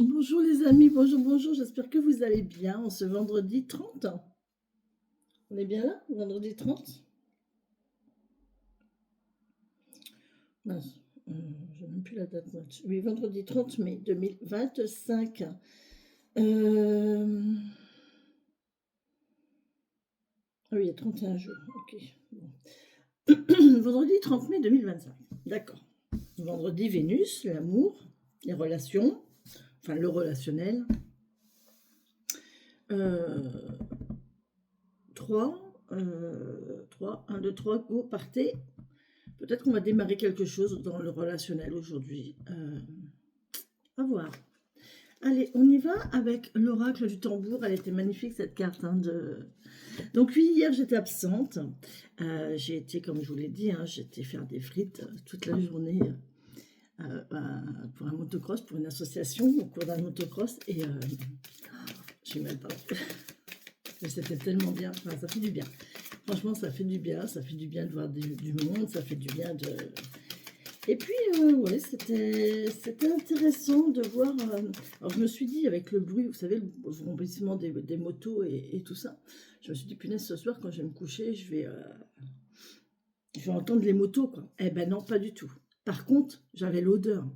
Bonjour les amis, bonjour, bonjour, j'espère que vous allez bien en ce vendredi 30. On est bien là, vendredi 30. Mince, j'ai même plus la date. Oui, vendredi 30 mai 2025. Euh, Ah oui, il y a 31 jours, ok. Bon. Vendredi 30 mai 2025, d'accord. Vendredi Vénus, l'amour, les relations, enfin le relationnel. 3, 3, 1, 2, 3, go, partez. Peut-être qu'on va démarrer quelque chose dans le relationnel aujourd'hui. À voir. Allez, on y va avec l'oracle du tambour. Elle était magnifique cette carte. Donc oui, hier j'étais absente. J'ai été, comme je vous l'ai dit, j'étais faire des frites toute la journée pour un motocross, pour une association, au cours d'un motocross. Et j'ai mal parlé. Mais c'était tellement bien. Enfin, ça fait du bien. Franchement, ça fait du bien. Ça fait du bien de voir du monde. Ça fait du bien de... Et puis, ouais, c'était intéressant de voir. Alors, je me suis dit, avec le bruit, vous savez, le vrombissement des motos et tout ça, je me suis dit, punaise, ce soir, quand je vais me coucher, je vais entendre les motos, quoi. Eh ben non, pas du tout. Par contre, j'avais l'odeur.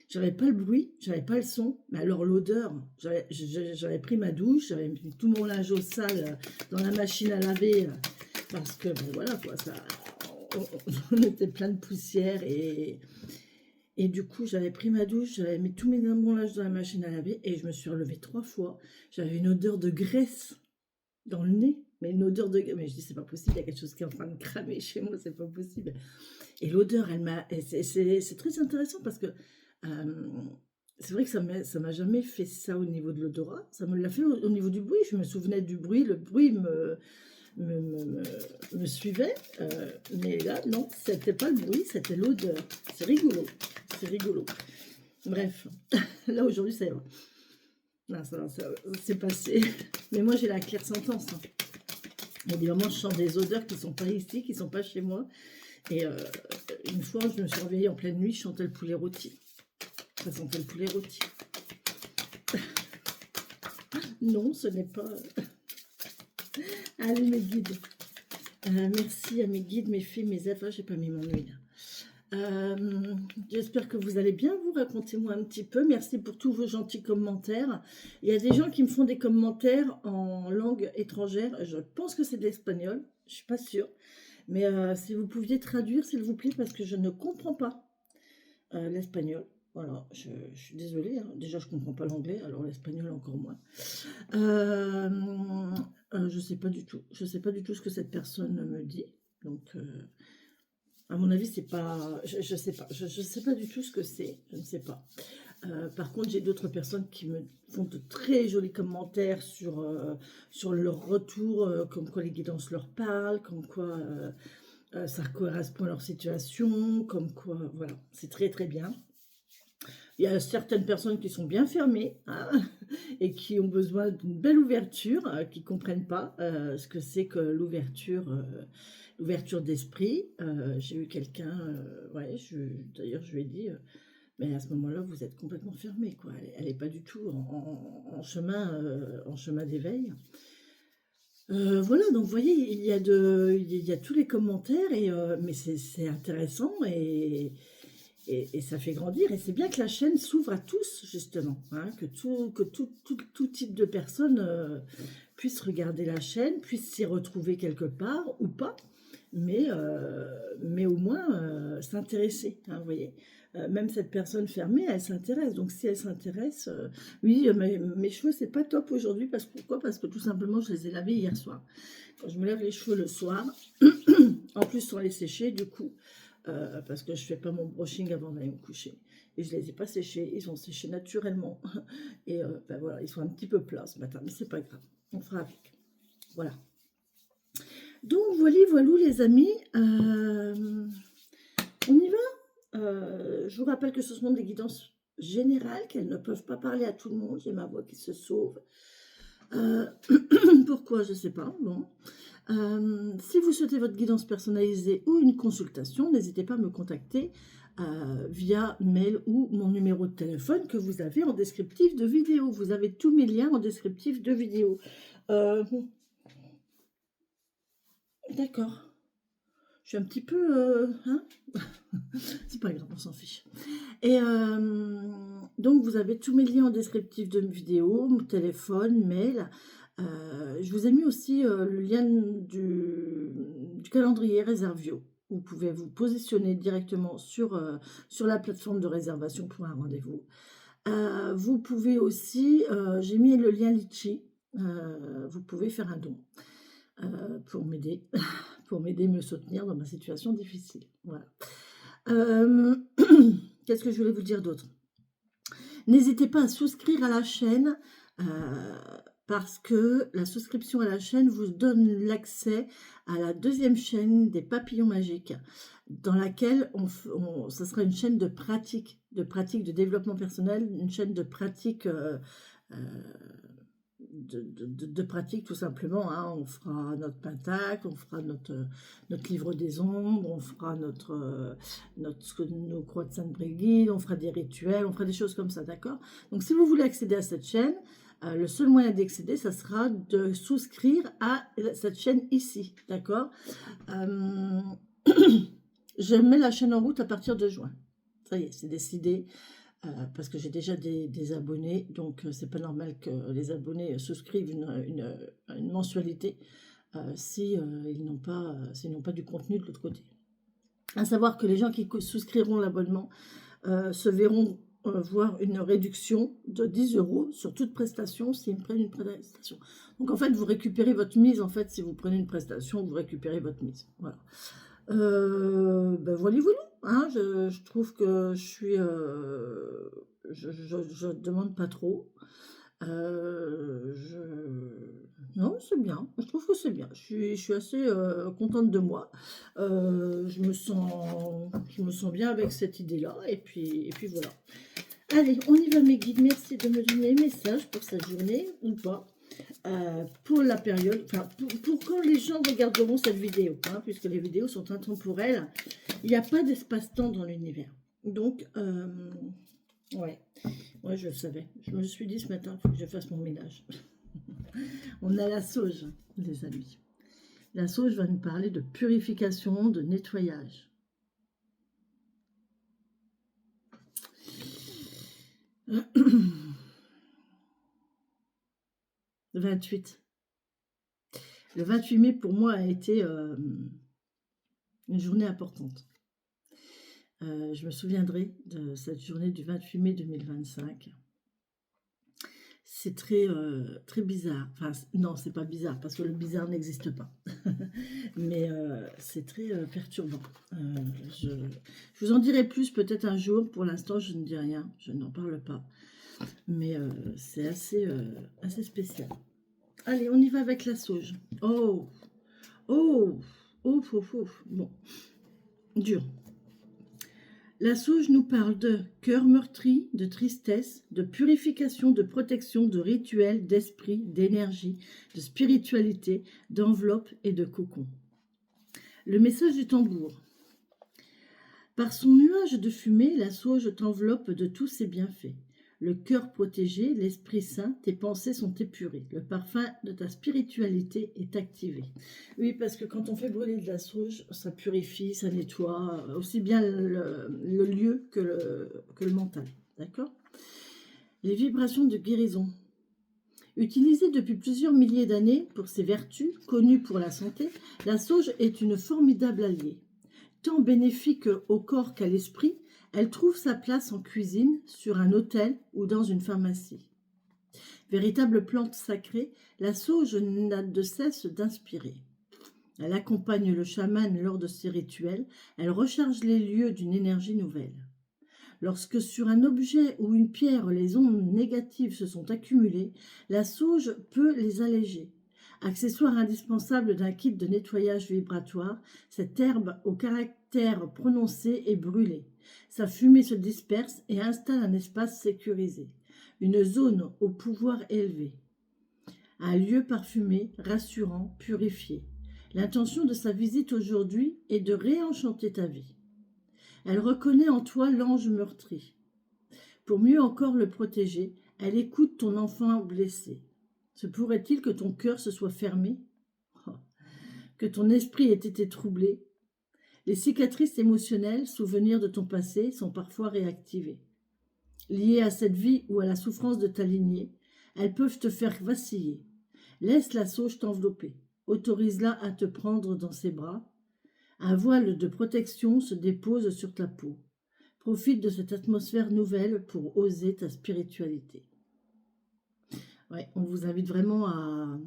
J'avais pas le bruit, j'avais pas le son, mais alors l'odeur. J'avais pris ma douche, j'avais mis tout mon linge au sale dans la machine à laver, parce que, ben voilà, quoi, ça, on était plein de poussière et du coup, j'avais pris ma douche, j'avais mis tous mes mon linge dans la machine à laver et je me suis relevée 3 fois. J'avais une odeur de graisse dans le nez, mais une odeur de... Mais je dis, c'est pas possible, il y a quelque chose qui est en train de cramer chez moi, c'est pas possible. Et l'odeur, elle m'a... C'est très intéressant parce que euh, c'est vrai que ça m'a jamais fait ça au niveau de l'odorat. Ça me l'a fait au niveau du bruit. Je me souvenais du bruit, le bruit me, me, me- me suivait. Mais là, non, c'était pas le bruit, c'était l'odeur. C'est rigolo, c'est rigolo. Bref, là aujourd'hui, c'est non, c'est passé. Mais moi, j'ai la claire sentence. Il y a des moments, je sens des odeurs qui sont pas ici, qui sont pas chez moi. Et une fois, je me suis réveillée en pleine nuit, je sentais le poulet rôti. Ça sentait le poulet rôti. Non, ce n'est pas... Allez, mes guides. Merci à mes guides, mes filles, mes êtres. J'ai pas mis mon huile. J'espère que vous allez bien. Vous racontez-moi un petit peu. Merci pour tous vos gentils commentaires. Il y a des gens qui me font des commentaires en langue étrangère. Je pense que c'est de l'espagnol. Je suis pas sûre. Mais si vous pouviez traduire, s'il vous plaît, parce que je ne comprends pas l'espagnol. Voilà, je suis désolée. Déjà, je comprends pas l'anglais, alors l'espagnol encore moins. Euh, je sais pas du tout. Je sais pas du tout ce que cette personne me dit. Donc, à mon avis, c'est pas. Je sais pas. Je sais pas du tout ce que c'est. Je ne sais pas. Par contre, j'ai d'autres personnes qui me font de très jolis commentaires sur leur retour, comme quoi les guidances leur parlent, comme quoi ça correspond à leur situation, comme quoi, voilà, c'est très très bien. Il y a certaines personnes qui sont bien fermées et qui ont besoin d'une belle ouverture, qui ne comprennent pas ce que c'est que l'ouverture d'esprit. J'ai eu quelqu'un, ouais, d'ailleurs je lui ai dit, mais à ce moment-là, vous êtes complètement fermé, quoi. Elle n'est pas du tout en chemin d'éveil. Voilà, donc vous voyez, il y a tous les commentaires, mais c'est intéressant et ça fait grandir. Et c'est bien que la chaîne s'ouvre à tous, justement, que tout type de personnes puissent regarder la chaîne, puissent s'y retrouver quelque part ou pas, mais au moins s'intéresser, vous voyez. Même cette personne fermée, elle s'intéresse. Donc si elle s'intéresse, oui, mes cheveux, c'est pas top aujourd'hui. Pourquoi? Parce que tout simplement, je les ai lavés hier soir. Quand je me lave les cheveux le soir, en plus sans les sécher, du coup, parce que je fais pas mon brushing avant d'aller me coucher. Et je les ai pas séchés, ils ont séché naturellement. Et ben voilà, ils sont un petit peu plats ce matin, mais c'est pas grave, on fera avec. Voilà. Donc voilà, voilà les amis, on y va. Je vous rappelle que ce sont des guidances générales, qu'elles ne peuvent pas parler à tout le monde. J'ai ma voix qui se sauve. Pourquoi, je ne sais pas. Bon. Si vous souhaitez votre guidance personnalisée ou une consultation, n'hésitez pas à me contacter via mail ou mon numéro de téléphone que vous avez en descriptif de vidéo. Vous avez tous mes liens en descriptif de vidéo. D'accord. Je suis un petit peu... hein c'est pas grave, on s'en fiche. Et donc, vous avez tous mes liens en descriptif de vidéo, mon téléphone, mail. Je vous ai mis aussi le lien du calendrier Réservio. Vous pouvez vous positionner directement sur la plateforme de réservation pour un rendez-vous. Vous pouvez aussi, j'ai mis le lien Litchi, vous pouvez faire un don pour m'aider, me soutenir dans ma situation difficile. Voilà. Qu'est-ce que je voulais vous dire d'autre? N'hésitez pas à souscrire à la chaîne parce que la souscription à la chaîne vous donne l'accès à la deuxième chaîne des papillons magiques dans laquelle ça sera une chaîne de pratique de développement personnel, une chaîne de pratique de pratique tout simplement, hein. On fera notre pentacle, on fera notre livre des ombres, on fera nos croix de Sainte Brigide, on fera des rituels, on fera des choses comme ça, d'accord? Donc si vous voulez accéder à cette chaîne, le seul moyen d'accéder, ça sera de souscrire à cette chaîne ici, d'accord? Je mets la chaîne en route à partir de juin. Ça y est, c'est décidé. Parce que j'ai déjà des abonnés, donc c'est pas normal que les abonnés souscrivent une mensualité si ils n'ont pas du contenu de l'autre côté. À savoir que les gens qui souscriront l'abonnement se verront voir une réduction de 10 € sur toute prestation s'ils prennent une prestation. Donc en fait, vous récupérez votre mise. En fait, si vous prenez une prestation, vous récupérez votre mise. Voilà. Ben voilà. Hein, je trouve que je suis... je demande pas trop. Non, c'est bien. Je trouve que c'est bien. Je suis assez contente de moi. Je me sens bien avec cette idée-là. Et puis voilà. Allez, on y va mes guides. Merci de me donner un message pour cette journée ou pas. Pour la période, enfin pour quand les gens regarderont cette vidéo, hein, puisque les vidéos sont intemporelles, il n'y a pas d'espace-temps dans l'univers. Donc, ouais, je le savais. Je me suis dit ce matin, il faut que je fasse mon ménage. On a la sauge, les amis. La sauge va nous parler de purification, de nettoyage. Le 28. Le 28 mai, pour moi, a été une journée importante. Je me souviendrai de cette journée du 28 mai 2025. C'est très, très bizarre. Enfin, non, c'est pas bizarre, parce que le bizarre n'existe pas. Mais c'est très perturbant. Je vous en dirai plus peut-être un jour. Pour l'instant, je ne dis rien. Je n'en parle pas. Mais c'est assez spécial. Allez, on y va avec la sauge. Oh, oh, ouf, ouf, ouf. Bon, dur. La sauge nous parle de cœur meurtri, de tristesse, de purification, de protection, de rituel, d'esprit, d'énergie, de spiritualité, d'enveloppe et de cocon. Le message du tambour. Par son nuage de fumée, la sauge t'enveloppe de tous ses bienfaits. Le cœur protégé, l'esprit saint, tes pensées sont épurées. Le parfum de ta spiritualité est activé. Oui, parce que quand on fait brûler de la sauge, ça purifie, ça nettoie, aussi bien le lieu que le mental. D'accord? Les vibrations de guérison. Utilisée depuis plusieurs milliers d'années pour ses vertus, connue pour la santé, la sauge est une formidable alliée. Tant bénéfique au corps qu'à l'esprit, elle trouve sa place en cuisine, sur un autel ou dans une pharmacie. Véritable plante sacrée, la sauge n'a de cesse d'inspirer. Elle accompagne le chaman lors de ses rituels, elle recharge les lieux d'une énergie nouvelle. Lorsque sur un objet ou une pierre les ondes négatives se sont accumulées, la sauge peut les alléger. Accessoire indispensable d'un kit de nettoyage vibratoire, cette herbe au caractère prononcé est brûlée. Sa fumée se disperse et installe un espace sécurisé, une zone au pouvoir élevé. Un lieu parfumé, rassurant, purifié. L'intention de sa visite aujourd'hui est de réenchanter ta vie. Elle reconnaît en toi l'ange meurtri. Pour mieux encore le protéger, elle écoute ton enfant blessé. Se pourrait-il que ton cœur se soit fermé, que ton esprit ait été troublé? Les cicatrices émotionnelles, souvenirs de ton passé, sont parfois réactivées. Liées à cette vie ou à la souffrance de ta lignée, elles peuvent te faire vaciller. Laisse la sauge t'envelopper. Autorise-la à te prendre dans ses bras. Un voile de protection se dépose sur ta peau. Profite de cette atmosphère nouvelle pour oser ta spiritualité. Ouais, on vous invite vraiment à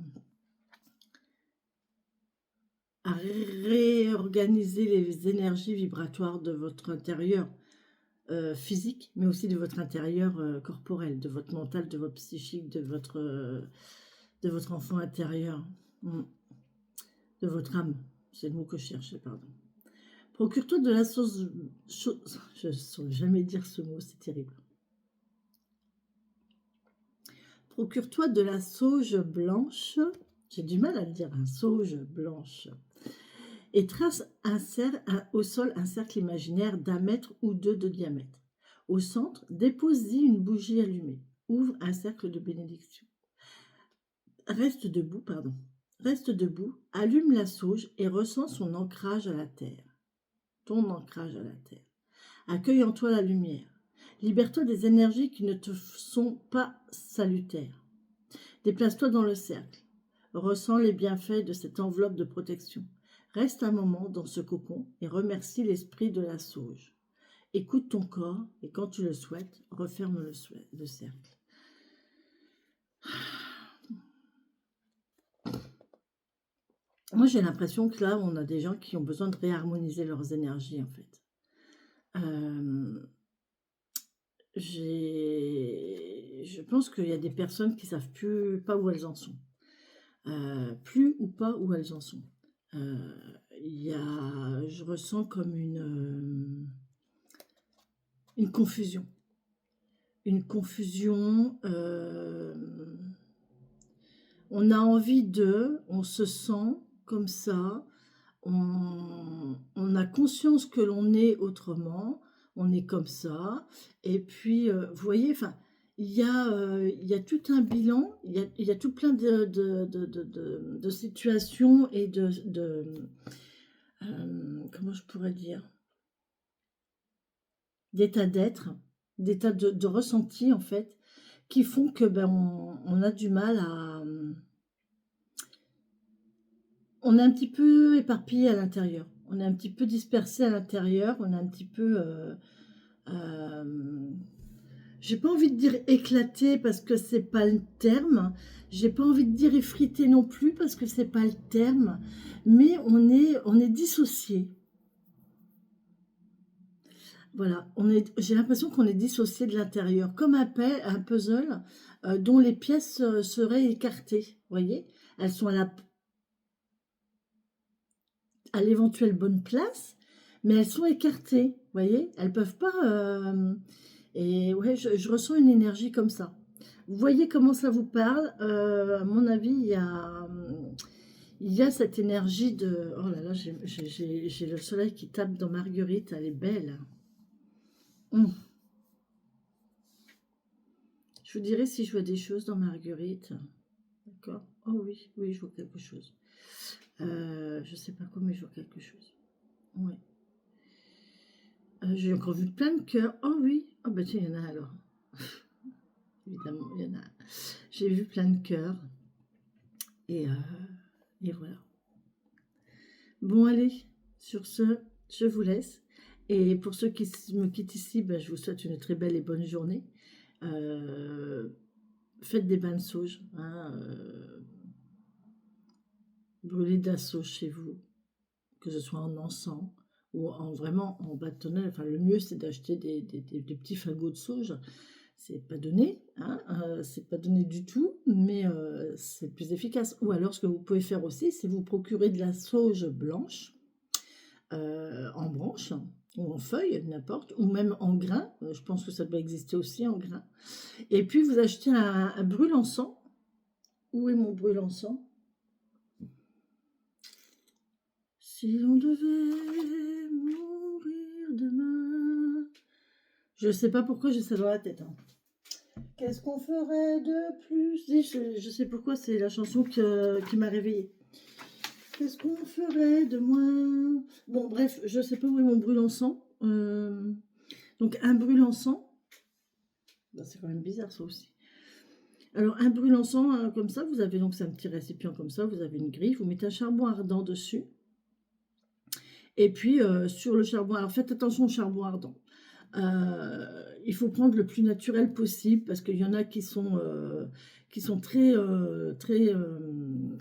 réorganiser les énergies vibratoires de votre intérieur physique, mais aussi de votre intérieur corporel, de votre mental, de votre psychique, de votre enfant intérieur, de votre âme. C'est le mot que je cherchais, pardon. Procure-toi de la sauce... Je ne saurais jamais dire ce mot, c'est terrible. Procure-toi de la sauge blanche. J'ai du mal à le dire, sauge blanche. Et trace au sol un cercle imaginaire d'1 mètre ou 2 de diamètre. Au centre, dépose-y une bougie allumée. Ouvre un cercle de bénédiction. Reste debout, allume la sauge et ressens son ancrage à la terre. Ton ancrage à la terre. Accueille en toi la lumière. Libère-toi des énergies qui ne te sont pas salutaires. Déplace-toi dans le cercle. Ressens les bienfaits de cette enveloppe de protection. Reste un moment dans ce cocon et remercie l'esprit de la sauge. Écoute ton corps et quand tu le souhaites, referme le cercle. Moi, j'ai l'impression que là, on a des gens qui ont besoin de réharmoniser leurs énergies, en fait. Je pense qu'il y a des personnes qui ne savent plus pas où elles en sont. Plus ou pas où elles en sont. Je ressens comme une confusion. Une confusion. On a envie on se sent comme ça. On a conscience que l'on est autrement. On est comme ça. Et puis, vous voyez, enfin, il y a tout un bilan, il y a tout plein de situations et comment je pourrais dire, d'état d'être, d'état de ressenti en fait, qui font que on a du mal à... On est un petit peu éparpillé à l'intérieur, on est un petit peu dispersé à l'intérieur, on est un petit peu... j'ai pas envie de dire éclaté parce que c'est pas le terme. J'ai pas envie de dire effrité non plus parce que c'est pas le terme. Mais on est dissocié. Voilà, j'ai l'impression qu'on est dissocié de l'intérieur, comme un puzzle dont les pièces seraient écartées. Vous voyez, elles sont à l'éventuelle bonne place, mais elles sont écartées. Vous voyez, elles peuvent pas... Et ouais, je ressens une énergie comme ça. Vous voyez comment ça vous parle. À mon avis, il y a cette énergie de... Oh là là, j'ai le soleil qui tape dans Marguerite, elle est belle. Je vous dirai si je vois des choses dans Marguerite. D'accord. Oh oui, oui, je vois quelque chose. Je sais pas quoi, mais je vois quelque chose. Ouais. J'ai encore vu plein de cœurs. Oh oui. Oh bah tiens, il y en a alors. Évidemment, il y en a. J'ai vu plein de cœurs. Et voilà. Bon, allez, sur ce, je vous laisse. Et pour ceux qui me quittent ici, ben, je vous souhaite une très belle et bonne journée. Faites des bains de sauge. Hein, brûlez de la sauge chez vous, que ce soit en encens ou vraiment en bâtonnel. Enfin, le mieux, c'est d'acheter des petits fagots de sauge. C'est pas donné, hein, c'est pas donné du tout, mais c'est plus efficace. Ou alors, ce que vous pouvez faire aussi, c'est vous procurer de la sauge blanche en branche ou en feuille, n'importe, ou même en grain. Je pense que ça doit exister aussi en grain. Et puis, vous achetez un brûle-encens. Où est mon brûle-encens? Si on devait mourir demain, Je sais pas pourquoi j'ai ça dans la tête. Hein. Qu'est-ce qu'on ferait de plus? Je sais pourquoi, c'est la chanson qui m'a réveillée. Qu'est-ce qu'on ferait de moins? Bon, bref, je sais pas où est mon brûle-encens. Donc, un brûle-encens. Ben, c'est quand même bizarre, ça aussi. Alors, un brûle-encens, comme ça, vous avez donc, c'est un petit récipient comme ça, vous avez une grille, vous mettez un charbon ardent dessus. Et puis, sur le charbon, alors faites attention au charbon ardent. Il faut prendre le plus naturel possible parce qu'il y en a qui sont très, très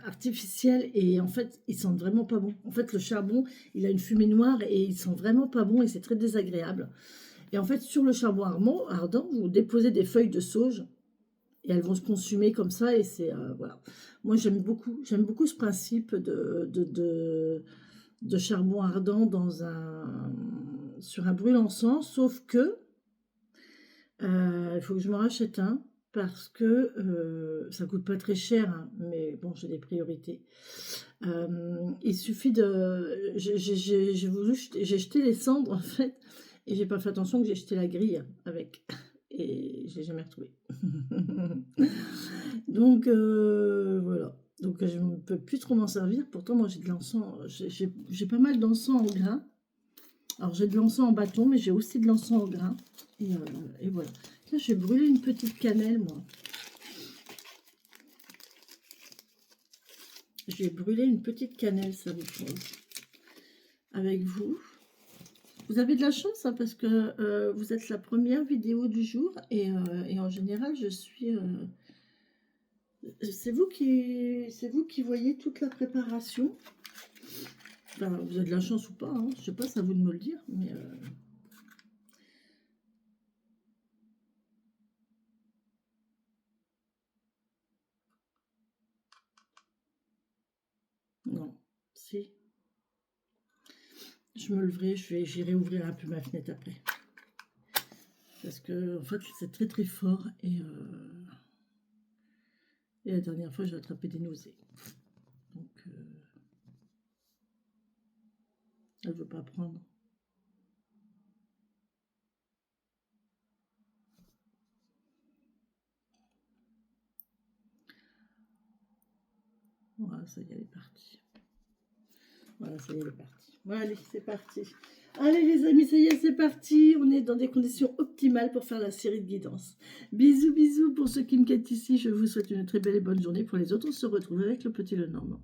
artificiels et en fait, ils sentent vraiment pas bon. En fait, le charbon, il a une fumée noire et il sent vraiment pas bon et c'est très désagréable. Et en fait, sur le charbon ardent, vous déposez des feuilles de sauge et elles vont se consumer comme ça et c'est voilà. Moi, j'aime beaucoup ce principe de charbon ardent sur un brûle-encens, sauf que il faut que je m'en rachète un parce que ça coûte pas très cher, hein, mais bon, j'ai des priorités. Il suffit de... J'ai jeté les cendres, en fait, et j'ai pas fait attention que j'ai jeté la grille avec, et je l'ai jamais retrouvé. Donc, voilà. Donc, je ne peux plus trop m'en servir. Pourtant, moi, j'ai de l'encens. J'ai pas mal d'encens en grain. Alors, j'ai de l'encens en bâton, mais j'ai aussi de l'encens en grain. Et voilà. Là, j'ai brûlé une petite cannelle, moi. J'ai brûlé une petite cannelle, ça vous pose. Avec vous. Vous avez de la chance, hein, parce que vous êtes la première vidéo du jour. Et en général, je suis... c'est vous qui voyez toute la préparation. Enfin, vous avez de la chance ou pas, hein. Je sais pas, c'est à vous de me le dire, mais... Non, si. Je me leverai, j'irai ouvrir un peu ma fenêtre après. Parce que, en fait, c'est très très fort. Et la dernière fois, j'ai attrapé des nausées. Donc, elle ne veut pas prendre. Voilà, ça y est, elle est partie. Voilà, ça y est, elle est partie. Voilà, allez, c'est parti. Allez les amis, ça y est, c'est parti. On est dans des conditions optimales pour faire la série de guidance. Bisous, bisous pour ceux qui me quittent ici. Je vous souhaite une très belle et bonne journée. Pour les autres, on se retrouve avec le petit Lenormand.